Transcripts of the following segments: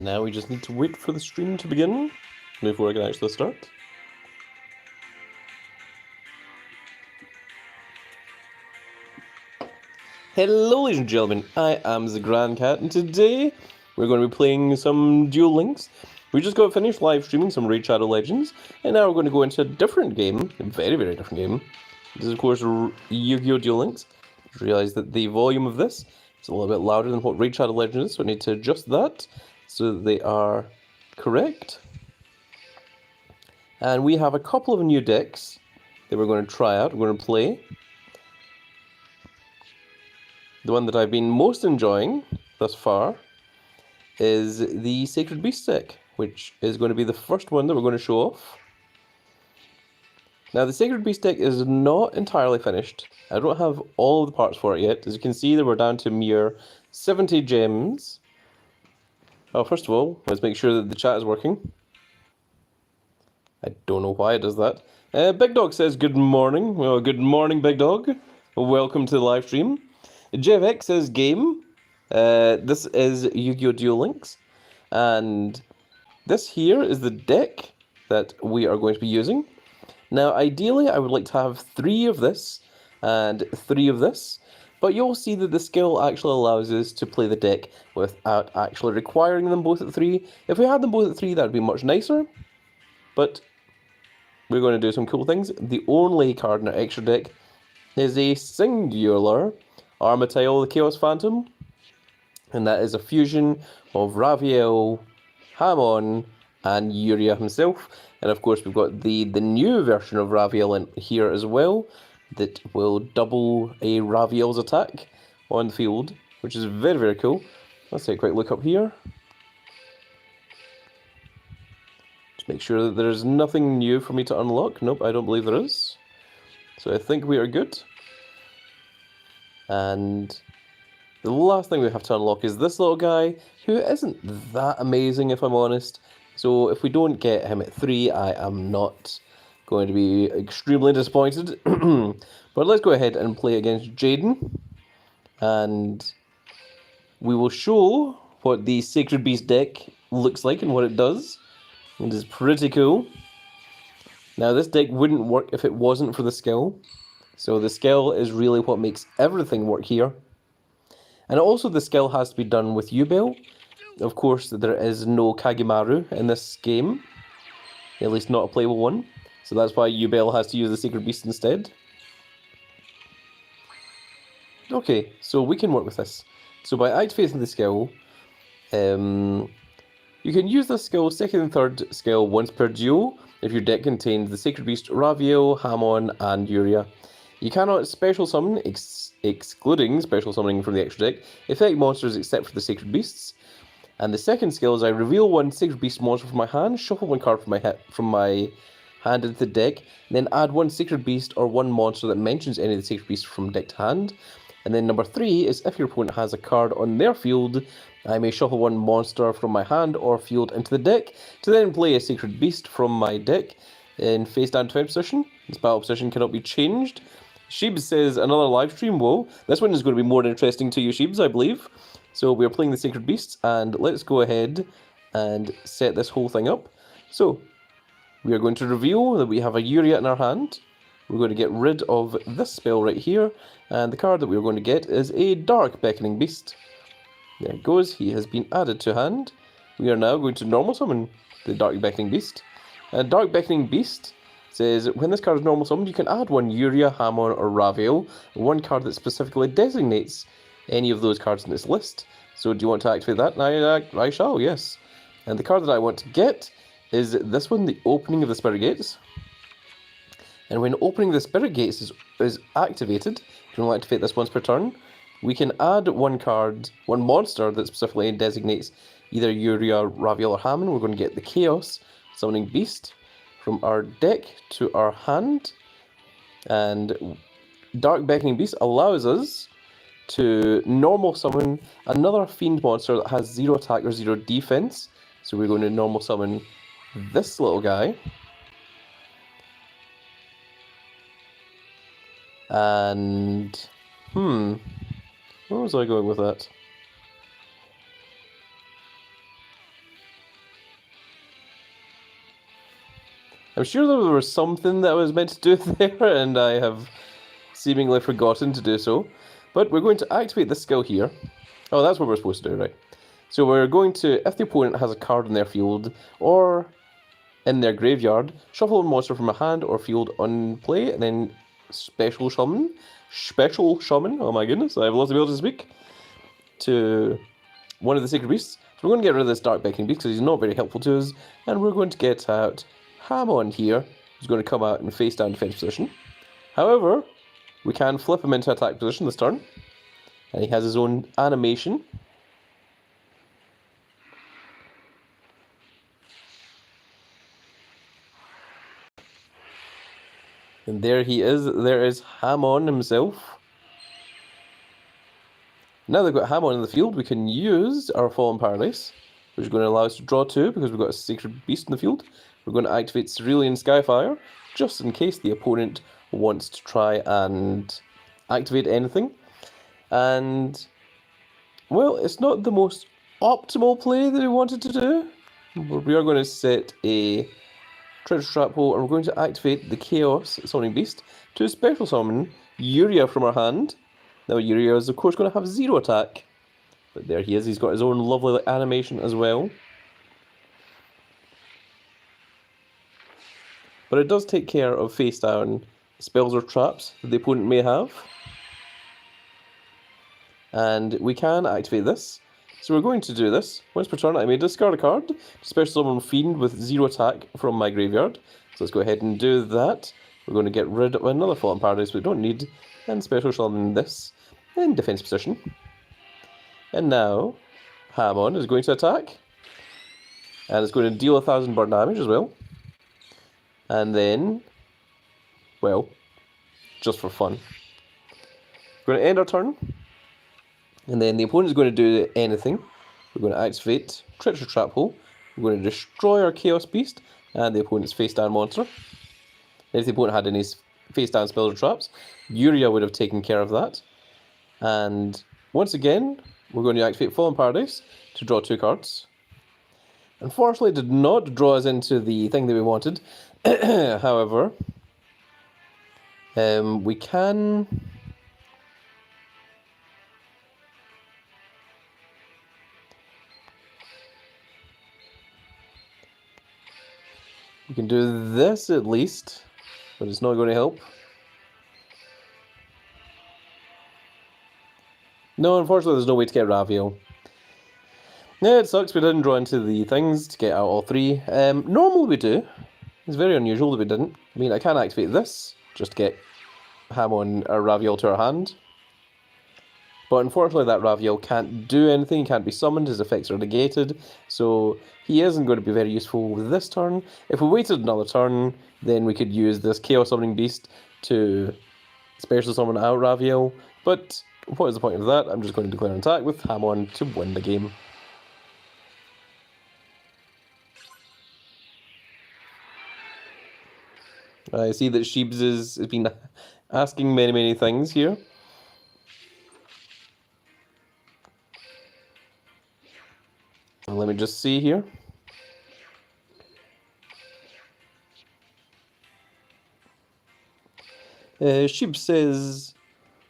Now we just need to wait for the stream to begin before I can actually start. Hello ladies and gentlemen, I am the Grand Cat, and today we're going to be playing some Duel Links. We just got finished live streaming some Raid Shadow Legends, and now we're going to go into a different game, a very, very different game. This is of course Yu-Gi-Oh! Duel Links. Just realised that the volume of this is a little bit louder than what Raid Shadow Legends is, so I need to adjust that so that they are correct. And we have a couple of new decks that we're going to try out, we're going to play. The one that I've been most enjoying thus far is the Sacred Beast deck, which is going to be the first one that we're going to show off. Now, the Sacred Beast deck is not entirely finished. I don't have all of the parts for it yet. As you can see, we're down to mere 70 gems. Oh, first of all, let's make sure that the chat is working. I don't know why it does that. Big Dog says good morning. Well, good morning, Big Dog. Welcome to the live stream. JevX says game. This is Yu-Gi-Oh! Duel Links. And this here is the deck that we are going to be using. Now, ideally, I would like to have 3 of this and 3 of this, but you'll see that the skill actually allows us to play the deck without actually requiring them both at 3. If we had them both at 3, that would be much nicer, but we're going to do some cool things. The only card in our extra deck is a singular Armatile the Chaos Phantom, and that is a fusion of Raviel, Hamon, and Yuria himself. And of course we've got the new version of Raviel in here as well, that will double a Raviel's attack on the field, which is very, very cool. Let's take a quick look up here. Just make sure that there's nothing new for me to unlock. Nope, I don't believe there is. So I think we are good. And the last thing we have to unlock is this little guy, who isn't that amazing if I'm honest. So if we don't get him at 3, I am not going to be extremely disappointed. But let's go ahead and play against Jaden. And we will show what the Sacred Beast deck looks like and what it does. It is pretty cool. Now this deck wouldn't work if it wasn't for the skill. So the skill is really what makes everything work here. And also the skill has to be done with Yubel. Of course, there is no Kagemaru in this game. At least not a playable one. So that's why Yubel has to use the Sacred Beast instead. Okay, so we can work with this. So by activating the skill, you can use this skill, second and third skill, once per duel, if your deck contains the Sacred Beast, Raviel, Hamon, and Yuria. You cannot special summon, excluding special summoning from the extra deck, effect monsters except for the Sacred Beasts. And the second skill is I reveal one Sacred Beast monster from my hand, shuffle one card from my hand into the deck, and then add one Sacred Beast or one monster that mentions any of the Sacred Beasts from deck to hand. And then number 3 is if your opponent has a card on their field, I may shuffle one monster from my hand or field into the deck to then play a Sacred Beast from my deck in face down defense position. This battle position cannot be changed. Sheebs says another live stream. Whoa, this one is going to be more interesting to you, Sheebs, I believe. So we are playing the Sacred Beasts, and let's go ahead and set this whole thing up. So we are going to reveal that we have a Yuria in our hand. We're going to get rid of this spell right here, and the card that we're going to get is a Dark Beckoning Beast. There it goes, he has been added to hand. We are now going to normal summon the Dark Beckoning Beast. And Dark Beckoning Beast says, when this card is normal summoned, you can add one Yuria, Hamon, or Raviel, one card that specifically designates any of those cards in this list. So do you want to activate that? I shall, yes. And the card that I want to get is this one, the Opening of the Spirit Gates. And when Opening the Spirit Gates is activated, you can only activate this once per turn, we can add one card, one monster that specifically designates either Yuria, Raviel, or Hamon. We're going to get the Chaos Summoning Beast from our deck to our hand. And Dark Beckoning Beast allows us to normal summon another Fiend monster that has 0 attack or 0 defense. So we're going to normal summon this little guy. And, where was I going with that? I'm sure there was something that I was meant to do there, and I have seemingly forgotten to do so. But we're going to activate this skill here. Oh, that's what we're supposed to do, right? So we're going to, if the opponent has a card in their field, or in their graveyard, shuffle a monster from a hand or field on play, and then special summon, oh my goodness, I've lost the ability to speak, to one of the Sacred Beasts. So we're going to get rid of this Dark Beckoning Beast because he's not very helpful to us, and we're going to get out Hamon here, who's going to come out in face down defense position. However, we can flip him into attack position this turn, and he has his own animation. And there he is, there is Hamon himself. Now they've got Hamon in the field, we can use our Fallen Paradise, which is going to allow us to draw 2 because we've got a Sacred Beast in the field. We're going to activate Cerulean Skyfire, just in case the opponent wants to try and activate anything. And, well, it's not the most optimal play that we wanted to do. We are going to set a Treasure Trap Hole, and we're going to activate the Chaos Summoning Beast to special summon Yuria from our hand. Now Yuria is of course going to have 0 attack, but there he is, he's got his own lovely animation as well. But it does take care of face down spells or traps that the opponent may have. And we can activate this. So we're going to do this. Once per turn I may discard a card to special summon Fiend with 0 attack from my graveyard. So let's go ahead and do that. We're going to get rid of another Fallen Paradise we don't need, and special summon this in defense position. And now Hamon is going to attack, and it's going to deal 1000 burn damage as well. And then, well, just for fun, we're going to end our turn, and then the opponent is going to do anything. We're going to activate Treacherous Trap Hole, we're going to destroy our Chaos Beast and the opponent's face down monster. If the opponent had any face down spells or traps, Yuria would have taken care of that. And once again, we're going to activate Fallen Paradise to draw 2 cards. Unfortunately, it did not draw us into the thing that we wanted. However, we can... We can do this at least, but it's not going to help. No, unfortunately there's no way to get Ravio. Yeah, it sucks we didn't draw into the things to get out all 3. Normally we do. It's very unusual that we didn't. I mean, I can activate this, just to get Hamon or Raviol to our hand. But unfortunately that Raviol can't do anything, he can't be summoned, his effects are negated, so he isn't going to be very useful this turn. If we waited another turn, then we could use this Chaos Summoning Beast to special summon out Raviol, but what is the point of that? I'm just going to declare an attack with Hamon to win the game. I see that Sheebs has been asking many things here. Let me just see here. Sheeb says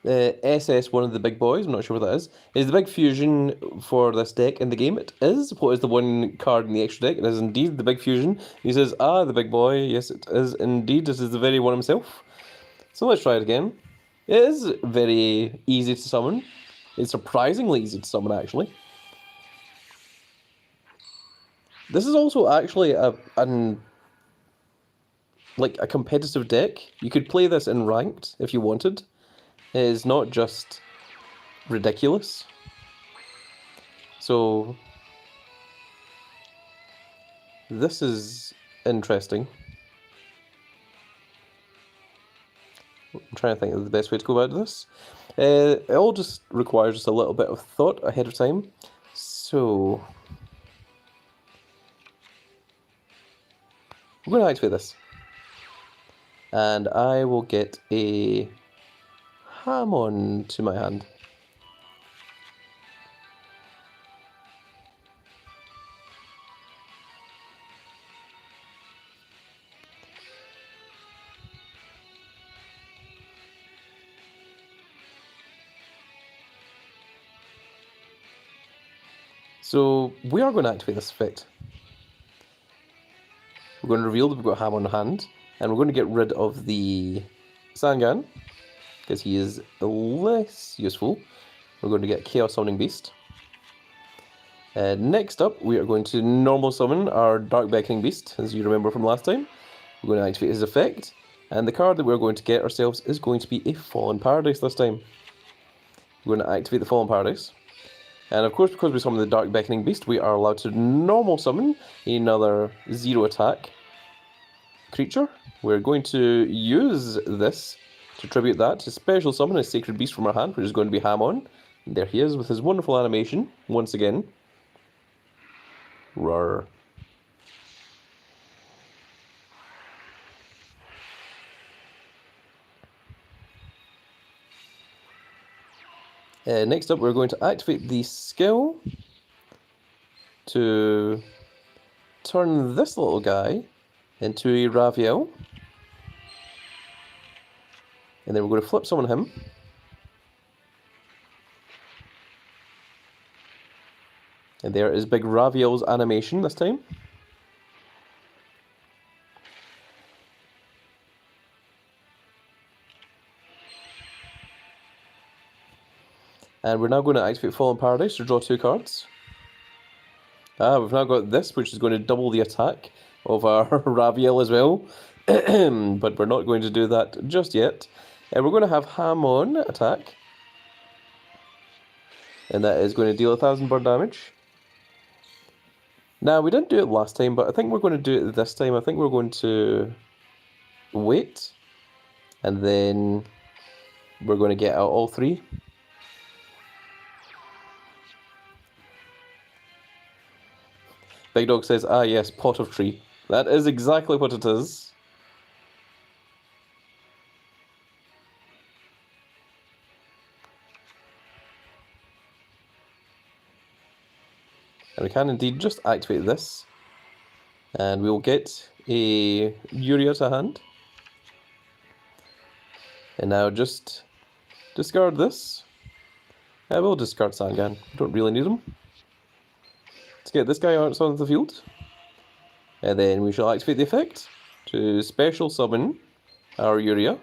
SS, one of the big boys, I'm not sure what that is the big fusion for this deck in the game. It is. What is the one card in the extra deck? It is indeed the big fusion. He says, the big boy. Yes, it is indeed. This is the very one himself. So let's try it again. It is very easy to summon. It's surprisingly easy to summon, actually. This is also actually a competitive deck. You could play this in ranked if you wanted. It is not just ridiculous. So this is interesting. I'm trying to think of the best way to go about this. It all just requires just a little bit of thought ahead of time. So we're going to activate this. And I will get a Hamon to my hand. So we are going to activate this effect. We're going to reveal that we've got Ham on hand, and we're going to get rid of the Sangan, because he is less useful. We're going to get Chaos Summoning Beast. Next up, we are going to normal summon our Dark Beckoning Beast, as you remember from last time. We're going to activate his effect, and the card that we're going to get ourselves is going to be a Fallen Paradise this time. We're going to activate the Fallen Paradise. And of course, because we summoned the Dark Beckoning Beast, we are allowed to normal summon another 0 attack creature. We're going to use this to tribute that to special summon a Sacred Beast from our hand, which is going to be Hamon. And there he is with his wonderful animation, once again. Roar. Next up, we're going to activate the skill to turn this little guy into a Raviel. And then we're going to flip summon him. And there is Big Raviel's animation this time. And we're now going to activate Fallen Paradise to draw 2 cards. We've now got this, which is going to double the attack of our Raviel as well. But we're not going to do that just yet. We're going to have Hamon attack. And that is going to deal 1000 burn damage. Now, we didn't do it last time, but I think we're going to do it this time. I think we're going to wait. And then we're going to get out all 3. Big Dog says, ah yes, pot of tree. That is exactly what it is. And we can indeed just activate this. And we'll get a Yuria to hand. And now just discard this. I will discard Sangan. Don't really need him. Let's get this guy out on the field. And then we shall activate the effect to special summon our Yuria.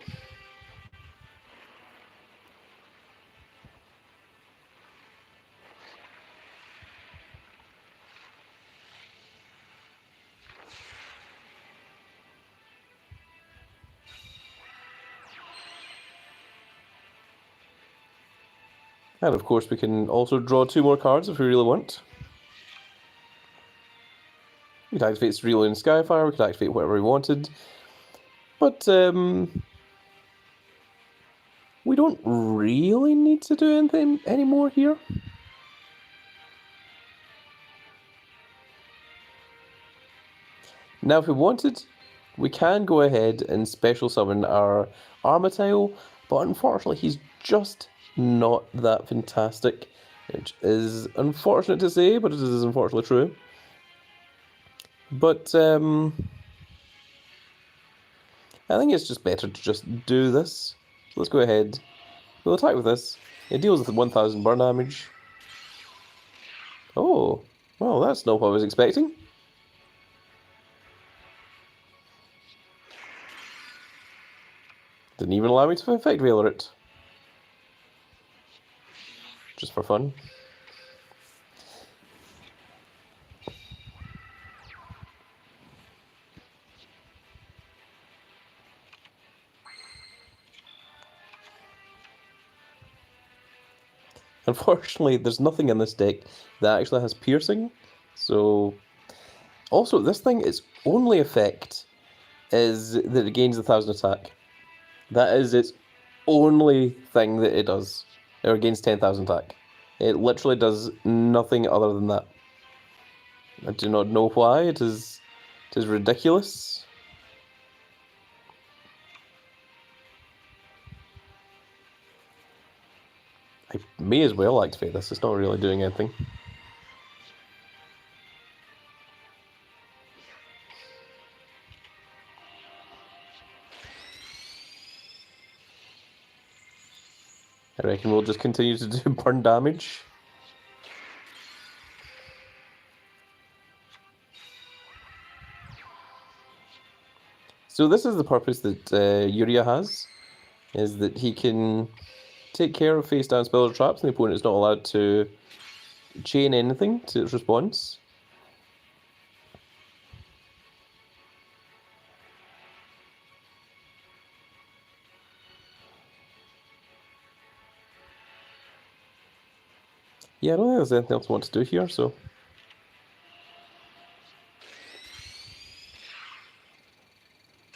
And of course we can also draw 2 more cards if we really want. We could activate Cerealian Skyfire, we could activate whatever we wanted. But we don't really need to do anything anymore here. Now if we wanted, we can go ahead and special summon our Armatile, but unfortunately he's just not that fantastic, which is unfortunate to say, but it is unfortunately true. But I think it's just better to just do this. So let's go ahead. We'll attack with this. It deals with 1000 burn damage. Oh, well, that's not what I was expecting. Didn't even allow me to effect veiler it. Just for fun. Unfortunately, there's nothing in this deck that actually has piercing. So, also, this thing, its only effect is that it gains 1000 attack. That is its only thing that it does. Or gains 10,000 attack. It literally does nothing other than that. I do not know why. It is ridiculous. I may as well activate this. It's not really doing anything. I reckon we'll just continue to do burn damage. So this is the purpose that Uria has, is that he can take care of face down spells or traps, and the opponent is not allowed to chain anything to its response. Yeah, I don't think there's anything else I want to do here, so...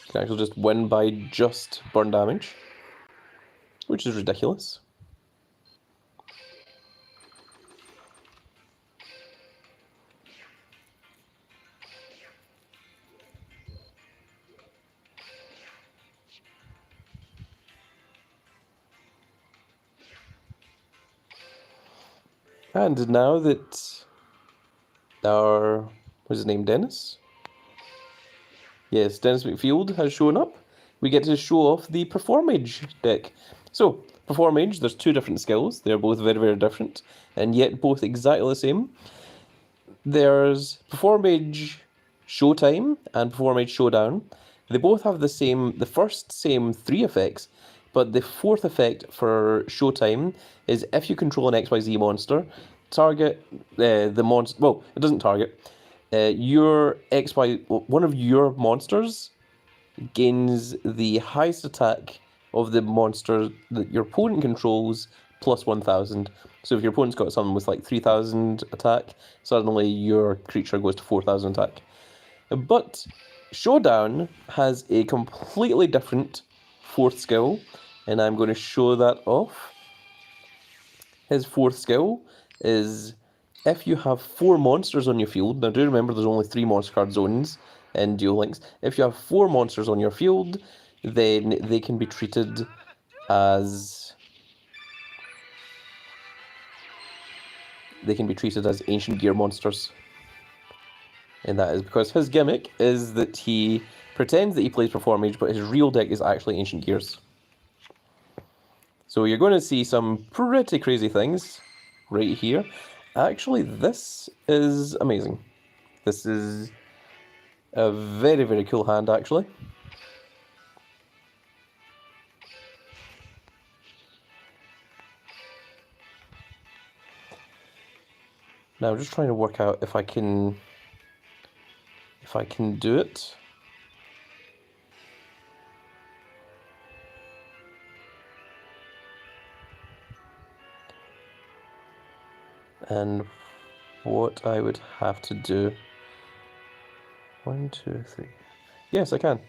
Can actually just win by just burn damage, which is ridiculous. And now that our... what's his name, Dennis? Yes, Dennis McField has shown up. We get to show off the Performage deck. So, Performage, there's two different skills. They're both very, very different, and yet both exactly the same. There's Performage Showtime and Performage Showdown. They both have the same 3 effects, but the 4th effect for Showtime is if you control an XYZ monster, target the monster. Well, it doesn't target. One of your monsters gains the highest attack of the monster that your opponent controls plus 1000. So if your opponent's got someone with like 3000 attack, suddenly your creature goes to 4000 attack. But Showdown has a completely different 4th skill, and I'm going to show that off. His 4th skill is if you have 4 monsters on your field. Now do remember there's only 3 monster card zones in Duel Links. If you have 4 monsters on your field, then they can be treated as Ancient Gear monsters. And that is because his gimmick is that he pretends that he plays Performage, but his real deck is actually Ancient Gears. So you're going to see some pretty crazy things right here. Actually, this is amazing. This is a very, very cool hand, actually. Now I'm just trying to work out if I can do it. And what I would have to do. 1, 2, 3. Yes, I can.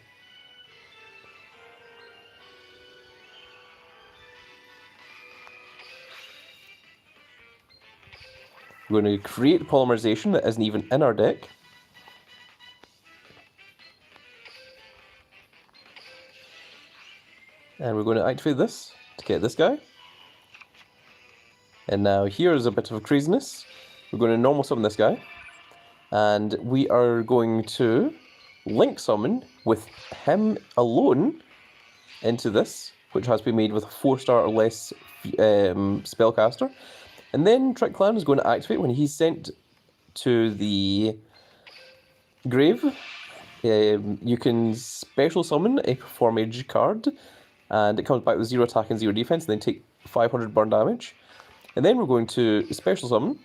We're going to create polymerization that isn't even in our deck. And we're going to activate this to get this guy. And now here's a bit of craziness. We're going to normal summon this guy. And we are going to link summon with him alone into this, which has to be made with a 4-star or less spellcaster. And then Trick Clan is going to activate when he's sent to the grave. You can special summon a Performage card, and it comes back with 0 attack and 0 defense, and then take 500 burn damage. And then we're going to special summon.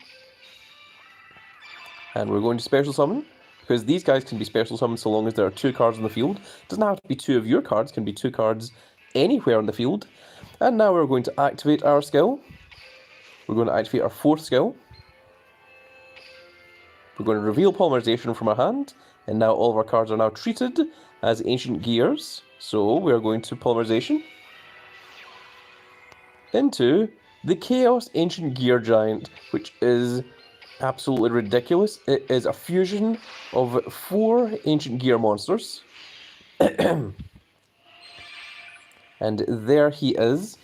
And we're going to special summon, because these guys can be special summoned so long as there are 2 cards on the field. It doesn't have to be 2 of your cards, it can be 2 cards anywhere on the field. And now we're going to activate our skill. We're going to activate our 4th skill. We're going to reveal polymerization from our hand, and now all of our cards are now treated as Ancient Gears. So we're going to polymerization into the Chaos Ancient Gear Giant, which is absolutely ridiculous. It is a fusion of 4 Ancient Gear monsters. And there he is.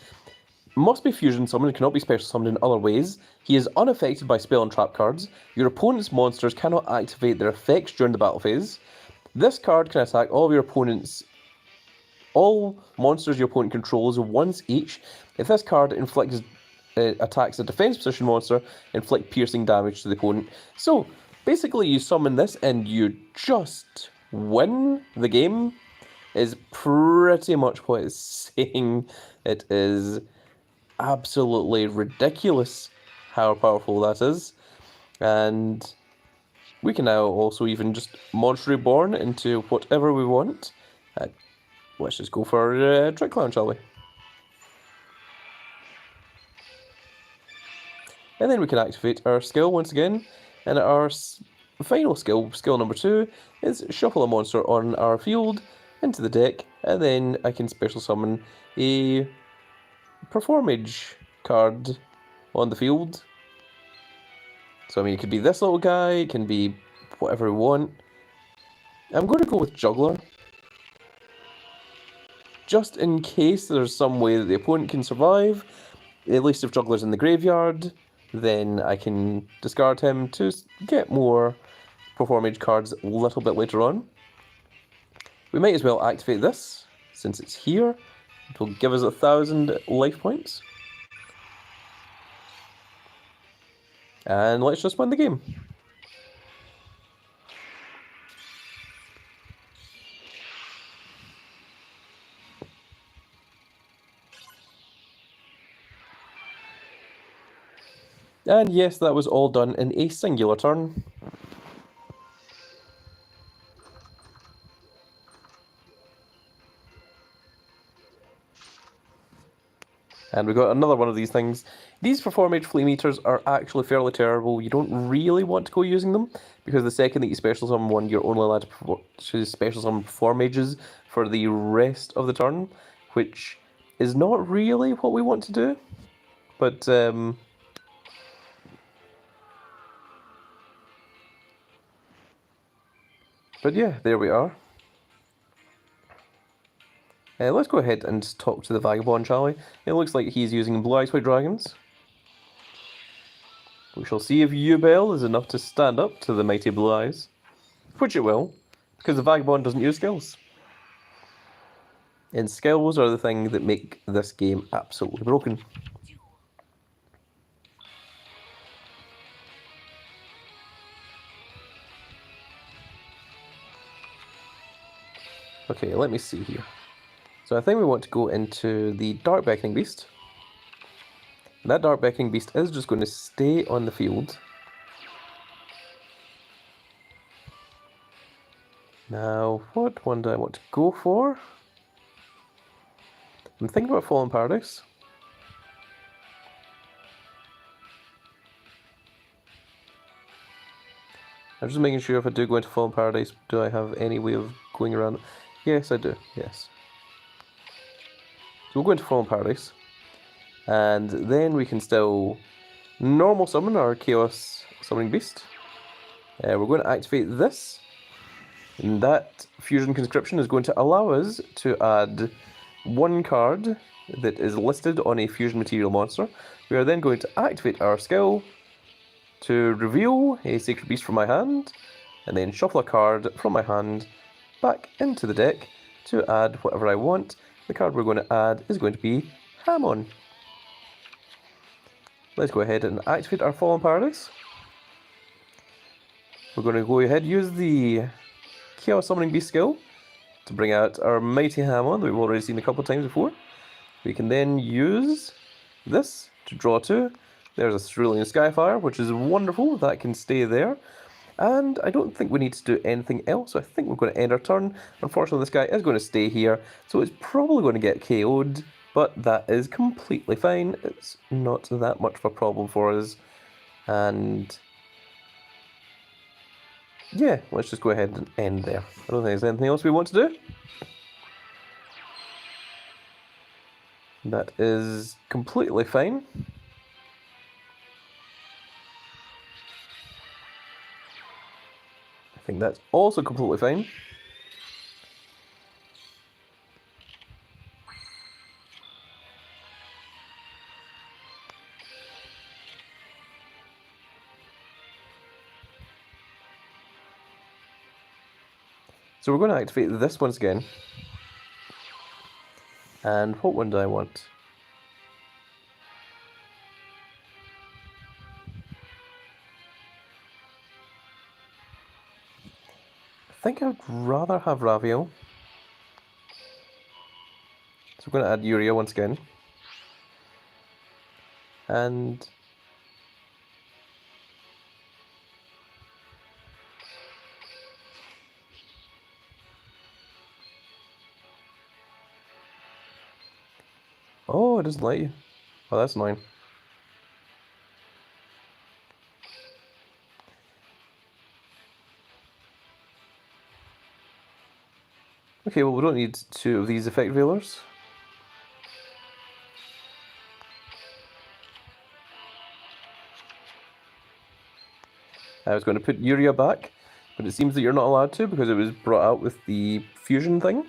Must be fusion summoned, cannot be special summoned in other ways. He is unaffected by spell and trap cards. Your opponent's monsters cannot activate their effects during the battle phase. This card can attack all monsters your opponent controls once each. If this card attacks a defense position monster, inflict piercing damage to the opponent. So basically you summon this and you just win the game. is pretty much what it's saying. It is absolutely ridiculous how powerful that is. And we can now also even just mod Reborn into whatever we want. Let's just go for Trick Clown, shall we? And then we can activate our skill once again. And our final skill, skill number 2, is shuffle a monster on our field into the deck. And then I can special summon a Performage card on the field. So, I mean, it could be this little guy, it can be whatever we want. I'm going to go with Juggler. Just in case there's some way that the opponent can survive. At least if Juggler's in the graveyard, then I can discard him to get more Performage cards a little bit later on. We might as well activate this, since it's here. It will give us 1,000 life points. And let's just win the game. And yes, that was all done in a singular turn. And we got another one of these things. These Performage Flame Eaters are actually fairly terrible. You don't really want to go using them, because the second that you special summon one, you're only allowed to special summon Performages for the rest of the turn, which is not really what we want to do. But yeah, there we are. Let's go ahead and talk to the Vagabond, shall we? It looks like he's using Blue Eyes White Dragons. We shall see if Duel is enough to stand up to the mighty Blue Eyes. Which it will, because the Vagabond doesn't use skills. And skills are the thing that make this game absolutely broken. Okay, let me see here. So I think we want to go into the Dark Beckoning Beast. And that Dark Beckoning Beast is just going to stay on the field. Now, what one do I want to go for? I'm thinking about Fallen Paradise. I'm just making sure if I do go into Fallen Paradise, do I have any way of going around? Yes, I do, yes. So we'll go into Fallen Paradise. And then we can still normal summon our Chaos Summoning Beast. We're going to activate this. And that Fusion Conscription is going to allow us to add one card that is listed on a Fusion Material monster. We are then going to activate our skill to reveal a Sacred Beast from my hand, and then shuffle a card from my hand back into the deck to add whatever I want. The card we're going to add is going to be Hamon. Let's go ahead and activate our Fallen Paradise. We're going to go ahead and use the Chaos Summoning Beast skill to bring out our Mighty Hamon that we've already seen a couple of times before. We can then use this to draw 2. There's a Cerulean Skyfire, which is wonderful. That can stay there. And I don't think we need to do anything else, so I think we're going to end our turn. Unfortunately, this guy is going to stay here, so it's probably going to get KO'd, but that is completely fine. It's not that much of a problem for us. And yeah, let's just go ahead and end there. I don't think there's anything else we want to do. That is completely fine. I think that's also completely fine. So we're going to activate this once again. And what one do I want? I think I'd rather have Ravio. going to add Urea once again. And oh, it doesn't let you. Oh, that's annoying. Okay, well, we don't need 2 of these effect veilers. I was going to put Urea back, but it seems that you're not allowed to because it was brought out with the fusion thing.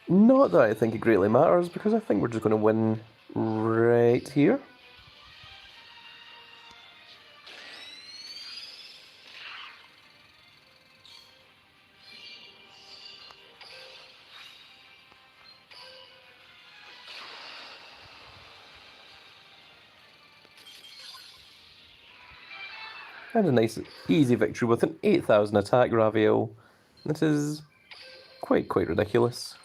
Not that I think it greatly matters, because I think we're just going to win right here. And a nice, easy victory with an 8,000 attack Raviel. This is quite ridiculous.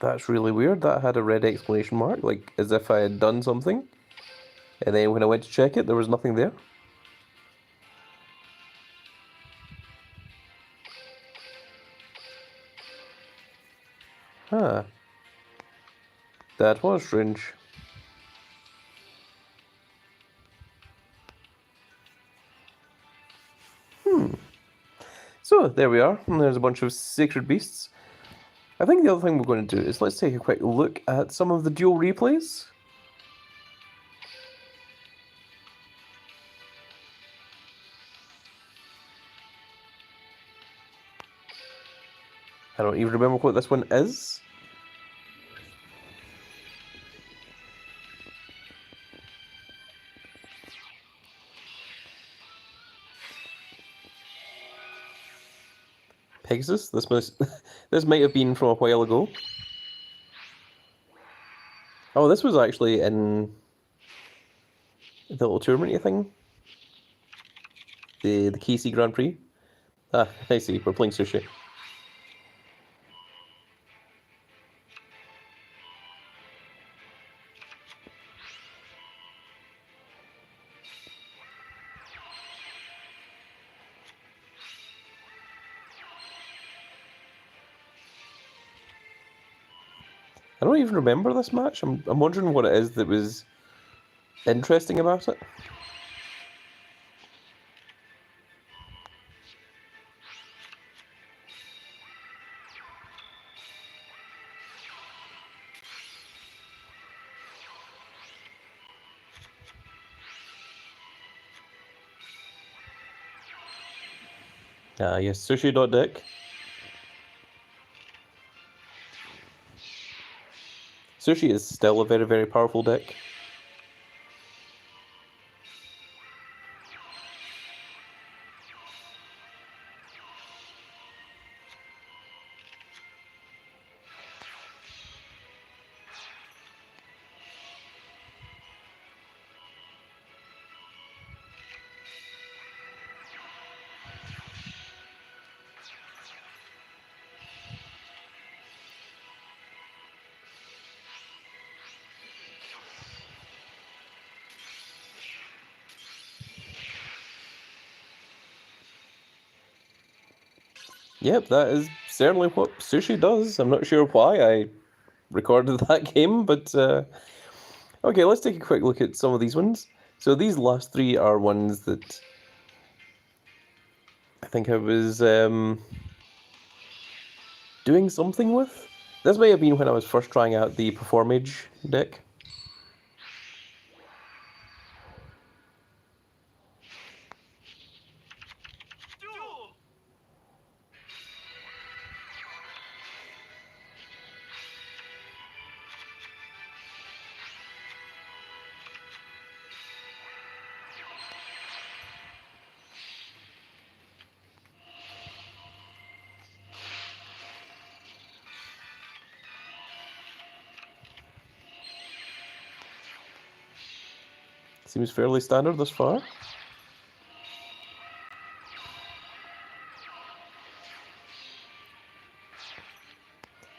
That's really weird. That had a red exclamation mark, like as if I had done something. And then when I went to check it, there was nothing there. Huh. That was strange. So, there we are. And there's a bunch of sacred beasts. I think the other thing we're going to do is let's take a quick look at some of the duel replays. I don't even remember what this one is. Pegasus? This might have been from a while ago. Oh, this was actually in the little tournament thing. The KC Grand Prix. Ah, I see, we're playing Sushi. I don't even remember this match. I'm wondering what it is that was interesting about it. Ah, yes, Sushi.deck. Sushi is still a very powerful deck. Yep, that is certainly what Sushi does. I'm not sure why I recorded that game, but okay, let's take a quick look at some of these ones. So these last 3 are ones that I think I was doing something with. This may have been when I was first trying out the Performage deck. Seems fairly standard thus far.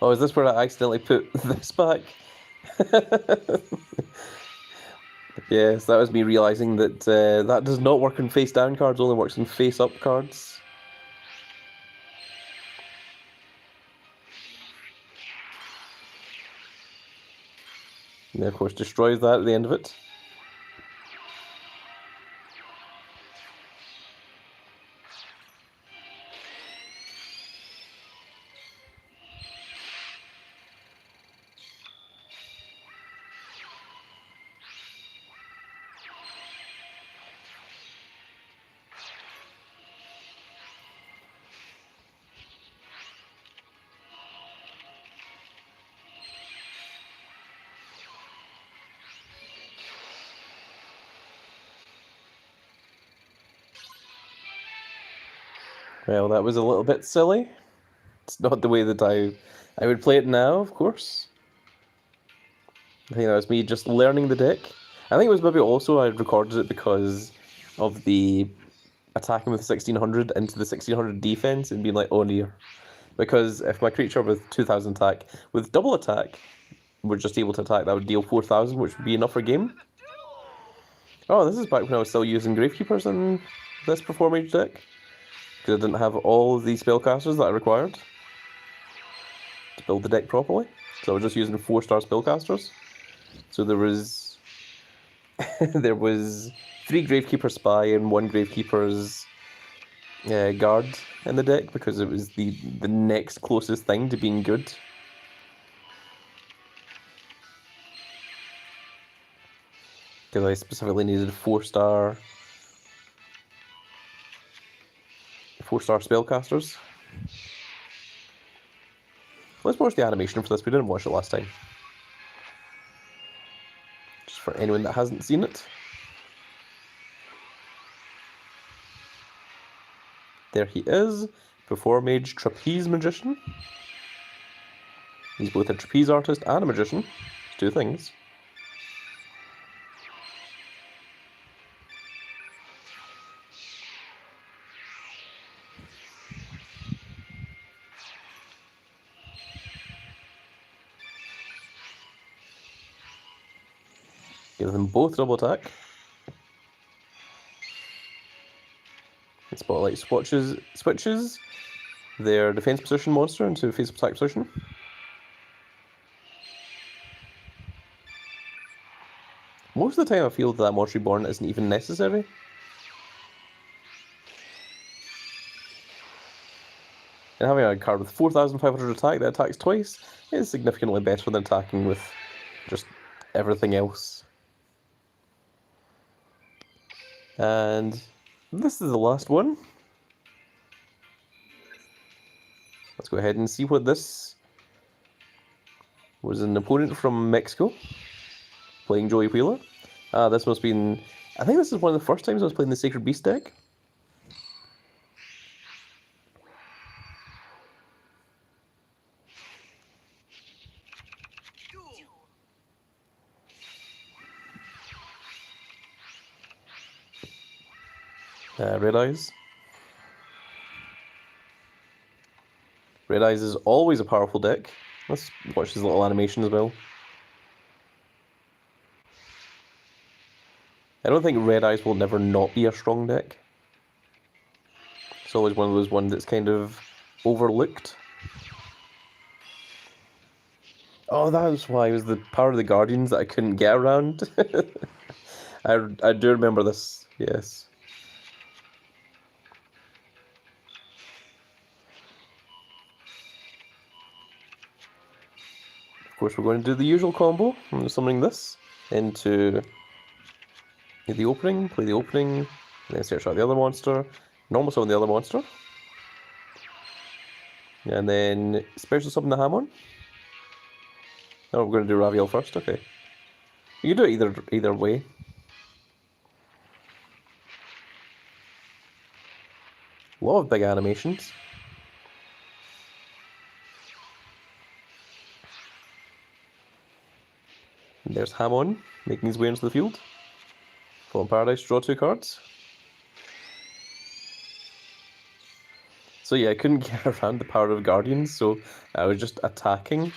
Oh, is this where I accidentally put this back? Yes, that was me realising that that does not work on face-down cards, only works on face-up cards. And of course destroys that at the end of it. Well, that was a little bit silly. It's not the way that I would play it now, of course. I think that was me just learning the deck. I think it was maybe also I recorded it because of the attacking with 1600 into the 1600 defense and being like, oh dear. Because if my creature with 2000 attack, with double attack, were just able to attack, that would deal 4000, which would be enough for a game. Oh, this is back when I was still using Gravekeepers in this Performage deck. Because I didn't have all the spellcasters that I required to build the deck properly. So I was just using 4-star spellcasters. So there was there was 3 Gravekeeper Spy and 1 Gravekeeper's Guard in the deck because it was the next closest thing to being good. Because I specifically needed 4-star spellcasters. Let's watch the animation for this. We didn't watch it last time. Just for anyone that hasn't seen it. There he is, Performage Trapeze Magician. He's both a trapeze artist and a magician. It's 2 things. Give them both double attack. And Spotlight switches their defense position monster into face attack position. Most of the time I feel that Monster Reborn isn't even necessary. And having a card with 4500 attack that attacks twice is significantly better than attacking with just everything else. And this is the last one. Let's go ahead and see what this was. An opponent from Mexico playing Joey Wheeler. This must have been, I think this is one of the first times I was playing the Sacred Beast deck. Red Eyes. Red Eyes is always a powerful deck. Let's watch his little animation as well. I don't think Red Eyes will never not be a strong deck. It's always one of those ones that's kind of overlooked. Oh, that was why it was the Power of the Guardians that I couldn't get around. I do remember this, yes. Of course, we're going to do the usual combo. I'm summoning this into the opening, play the opening, and then search out the other monster, normal summon the other monster, and then special summon the Hamon. Oh, we're going to do Raviel first, okay. You can do it either way. A lot of big animations. And there's Hamon making his way into the field. Fallen Paradise, draw 2 cards. So yeah, I couldn't get around the power of Guardians, so I was just attacking.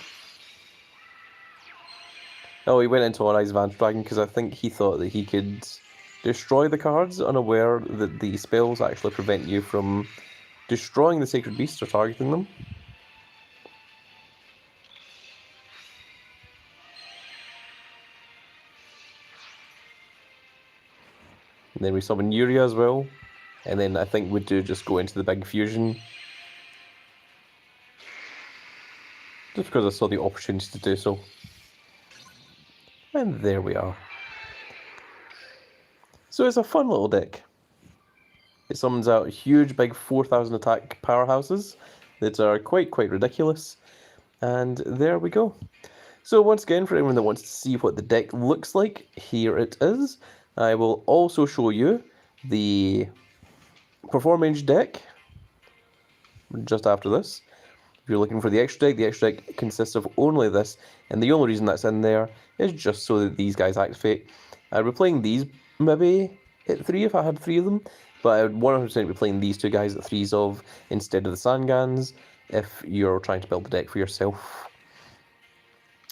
Oh, he went into One-Eyes Vance Dragon because I think he thought that he could destroy the cards, unaware that the spells actually prevent you from destroying the Sacred Beasts or targeting them. And then we summon Yuria as well. And then I think we do just go into the big fusion. Just because I saw the opportunity to do so. And there we are. So it's a fun little deck. It summons out huge big 4,000 attack powerhouses that are quite ridiculous. And there we go. So once again, for anyone that wants to see what the deck looks like, here it is. I will also show you the Performage deck just after this. If you're looking for the extra deck consists of only this, and the only reason that's in there is just so that these guys activate. I'd be playing these maybe at 3 if I had 3 of them, but I would 100% be playing these 2 guys at 3s of instead of the Sangans if you're trying to build the deck for yourself.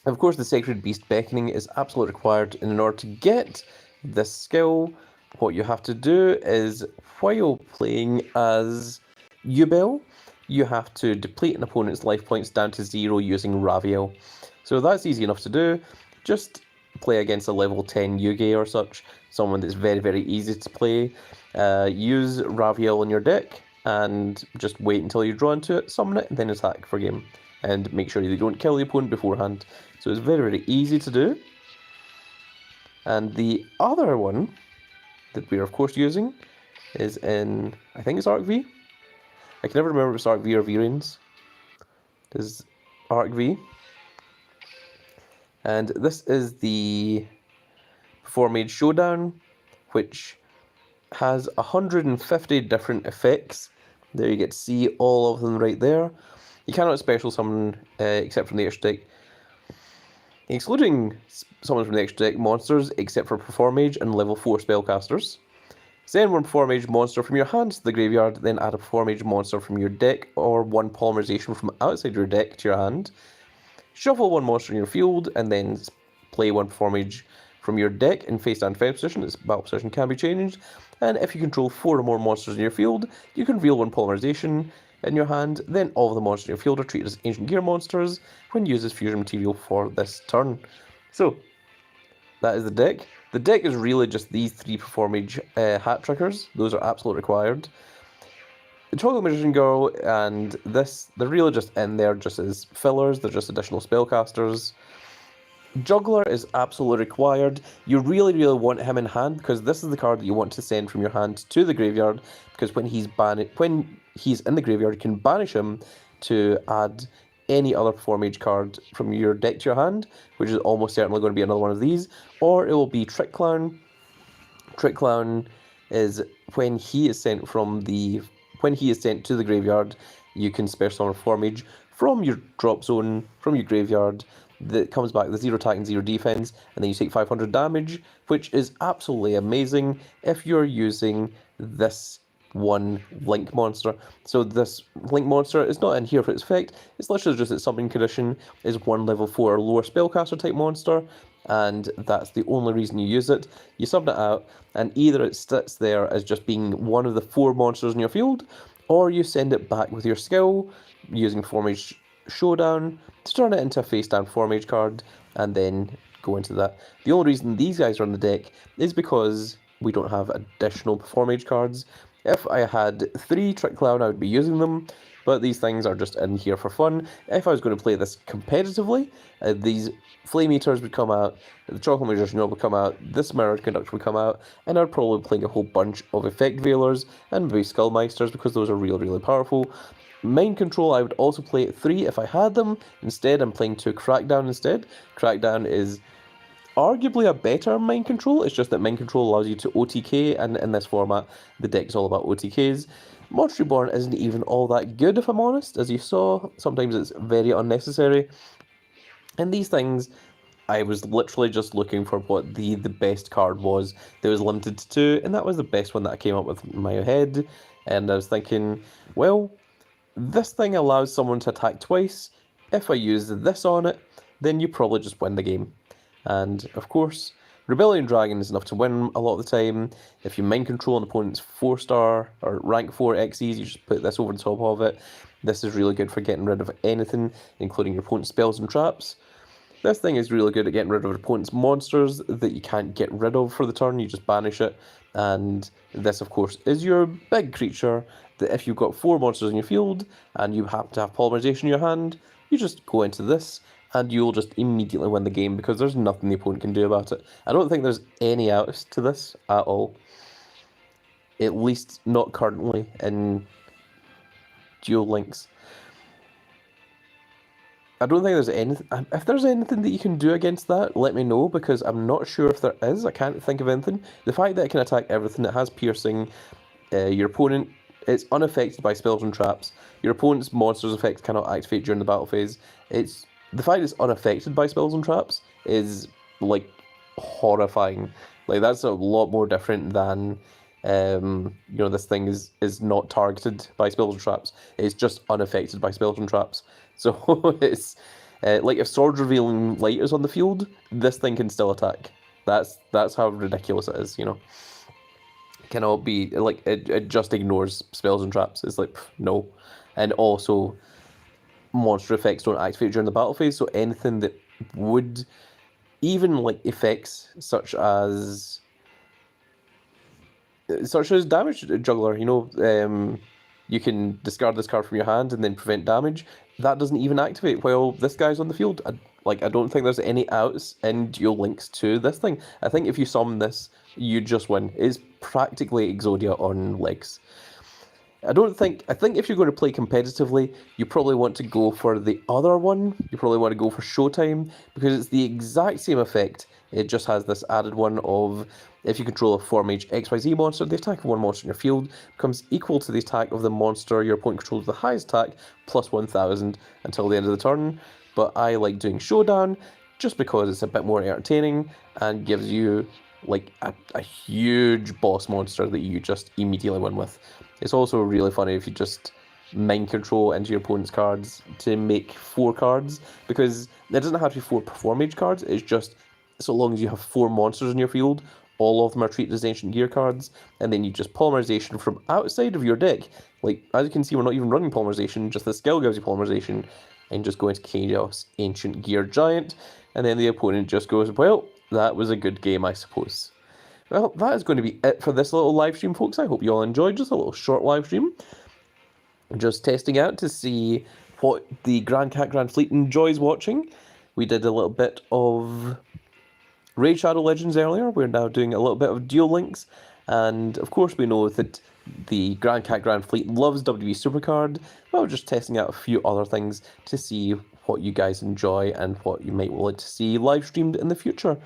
Of course, the Sacred Beast Beckoning is absolutely required, and in order to get this skill, what you have to do is, while playing as Duel, you have to deplete an opponent's life points down to 0 using Raviel. So that's easy enough to do. Just play against a level 10 Yugi or such, someone that's very easy to play. Use Raviel in your deck, and just wait until you draw into it, summon it, and then attack for game. And make sure you don't kill the opponent beforehand. So it's very easy to do. And the other one that we're of course using is in, I think it's Arc V. I can never remember if it's Arc V or V-Rains. It is Arc V. And this is the Performage Showdown, which has 150 different effects. There you get to see all of them right there. You cannot special summon except from the extra deck, excluding summons from the extra deck monsters except for Performage and level 4 spellcasters. Send one Performage monster from your hand to the graveyard, then add a Performage monster from your deck or one polymerization from outside your deck to your hand. Shuffle one monster in your field, and then play one Performage from your deck in face down defense position. Its battle position can be changed. And if you control 4 or more monsters in your field, you can reveal one polymerization in your hand. Then all of the monsters in your field are treated as Ancient Gear monsters when used as fusion material for this turn. So, that is the deck. The deck is really just these 3 Performage hat triggers. Those are absolutely required. The Chocolate Magician Girl and this, they're really just in there just as fillers. They're just additional spellcasters. Juggler is absolutely required. You really want him in hand, because this is the card that you want to send from your hand to the graveyard, because when he's in the graveyard, you can banish him to add any other Performage card from your deck to your hand, which is almost certainly going to be another one of these, or it will be Trick Clown. Trick Clown is when he is sent to the graveyard, you can special summon Performage from your drop zone, from your graveyard, that comes back with 0 attack and 0 defense, and then you take 500 damage, which is absolutely amazing if you're using this one Link monster. So this Link monster is not in here for its effect, it's literally just its summoning condition is 1 level 4 or lower spellcaster type monster, and that's the only reason you use it. You summon it out, and either it sits there as just being one of the 4 monsters in your field, or you send it back with your skill using Performage Showdown to turn it into a face down Performage card, and then go into that. The only reason these guys are on the deck is because we don't have additional Performage cards. If I had 3 Trick Clown, I would be using them, but these things are just in here for fun. If I was going to play this competitively, these Flame Eaters would come out, the Chocolate Magician would come out, this Mirrored Conductor would come out, and I'd probably be playing a whole bunch of Effect Veilers and maybe Skullmeisters, because those are really powerful. Mind Control I would also play at 3 if I had them. Instead, I'm playing 2 Crackdown instead. Crackdown is arguably a better Mind Control, it's just that Mind Control allows you to OTK, and in this format, the deck's all about OTKs. Monster Reborn isn't even all that good, if I'm honest. As you saw, sometimes it's very unnecessary. And these things, I was literally just looking for what the best card was that was limited to 2, and that was the best one that I came up with in my head. And I was thinking, well, this thing allows someone to attack twice. If I use this on it, then you probably just win the game. And of course, Rebellion Dragon is enough to win a lot of the time. If you mind control an opponent's 4-star or rank 4 XEs, you just put this over the top of it. This is really good for getting rid of anything, including your opponent's spells and traps. This thing is really good at getting rid of opponent's monsters that you can't get rid of for the turn, you just banish it. And this, of course, is your big creature that if you've got 4 monsters in your field and you happen to have Polymerization in your hand, you just go into this and you'll just immediately win the game because there's nothing the opponent can do about it. I don't think there's any outs to this at all. At least not currently in Duel Links. I don't think there's anything. If there's anything that you can do against that, let me know, because I'm not sure if there is. I can't think of anything. The fact that it can attack everything, it has piercing, your opponent, it's unaffected by spells and traps. Your opponent's monster's effects cannot activate during the battle phase. The fact it's unaffected by spells and traps is, like, horrifying. Like, that's a lot more different than, you know, this thing is not targeted by spells and traps. It's just unaffected by spells and traps. So it's like if Sword Revealing Light is on the field, this thing can still attack. That's how ridiculous it is, you know. It cannot be like it just ignores spells and traps. It's like no, and also monster effects don't activate during the battle phase. So anything that would, even like effects such as damage juggler, you know, you can discard this card from your hand and then prevent damage. That doesn't even activate while this guy's on the field. I don't think there's any outs in Duel Links to this thing. I think if you summon this, you just win. It's practically Exodia on legs. I think if you're going to play competitively, you probably want to go for the other one. You probably want to go for Showtime, because it's the exact same effect. It just has this added one of, if you control a Performage XYZ monster, the attack of one monster in your field becomes equal to the attack of the monster your opponent controls with the highest attack, plus 1000 until the end of the turn. But I like doing Showdown just because it's a bit more entertaining and gives you like a huge boss monster that you just immediately win with. It's also really funny if you just mind control into your opponent's cards to make 4 cards, because it doesn't have to be 4 Performage cards, it's just so long as you have 4 monsters in your field, all of them are treated as Ancient Gear cards, and then you just Polymerization from outside of your deck. Like, as you can see, we're not even running Polymerization, just the skill gives you Polymerization, and just go into Chaos Ancient Gear Giant, and then the opponent just goes, well, that was a good game, I suppose. Well, that is going to be it for this little live stream, folks. I hope you all enjoyed. Just a little short live stream. Just testing out to see what the Grand Cat Grand Fleet enjoys watching. We did a little bit of Raid Shadow Legends earlier. We're now doing a little bit of Duel Links. And, of course, we know that the Grand Cat Grand Fleet loves WB Supercard. Well, we're just testing out a few other things to see what you guys enjoy and what you might like to see live streamed in the future.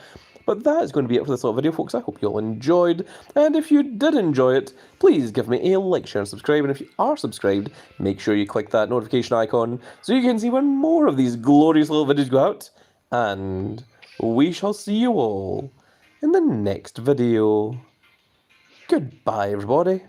But that is going to be it for this little video, folks. I hope you all enjoyed. And if you did enjoy it, please give me a like, share, and subscribe. And if you are subscribed, make sure you click that notification icon so you can see when more of these glorious little videos go out. And we shall see you all in the next video. Goodbye, everybody.